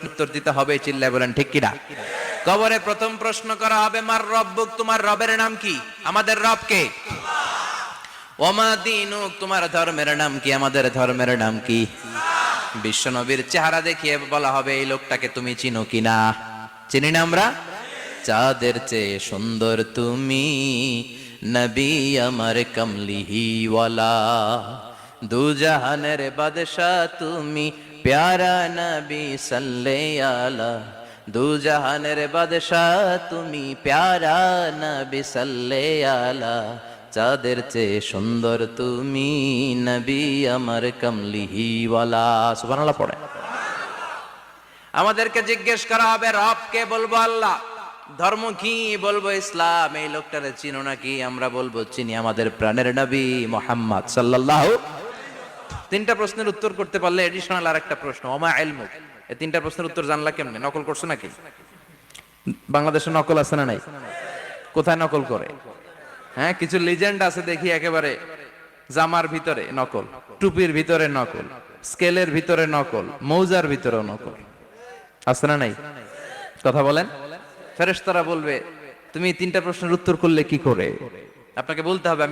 প্রশ্নের উত্তর দিতে হবে, চিল্লায় বলেন ঠিক কিনা? কবরে প্রথম প্রশ্ন করা হবে, মার রব্বুক, তোমার রবের নাম কি? আমাদের রব কে? ওমা দীনুক, তোমার ধর্মের নাম কি? আমাদের ধর্মের নাম কি? বিশ্বনবীর চেহারা দেখিয়ে বলা হবে, এই লোকটাকে তুমি চিনো কিনা? চিনি না আমরা? চাঁদের চেয়ে সুন্দর তুমি, নবী আমার কমলিহি ওয়ালা, দু জাহানের বাদশাহ তুমি, প্যারা নবী সাল্লাল্লাহু আলা, দু জাহানের বাদশাহ তুমি, প্যারা নবী সাল্লাল্লাহু আলা, চাঁদের চেয়ে সুন্দর তুমি, নবী আমার কমলিহি ওয়ালা। সুবহানাল্লাহ পড়ে। আমাদেরকে জিজ্ঞেস করা হবে, রব কে? বলবো আল্লাহ। ধর্ম কি? বলবো ইসলাম। এই লোকটারে চিনো নাকি? আমরা বলবো চিনি, আমাদের প্রাণের নবী মুহাম্মদ সাল্লাল্লাহু। তিনটা প্রশ্নের উত্তর করতে পারলে এডিশনাল আর একটা প্রশ্ন, ওমা ইলমুক। এই তিনটা প্রশ্নের উত্তর জানলা কেমনে? নকল করছো নাকি? বাংলাদেশে নকল আছে না নাই? কোথায় নকল করে? হ্যাঁ, কিছু লিজেন্ড আছে দেখি, একেবারে জামার ভিতরে নকল, টুপির ভিতরে নকল, স্কেলের ভিতরে নকল, মৌজার ভিতরেও নকল। আছে না নাই? কথা বলেন। ফেরেশতারা বলবে, তুমি তিনটা প্রশ্নের উত্তর করলে কি করে? আপনাকে বলতে হবে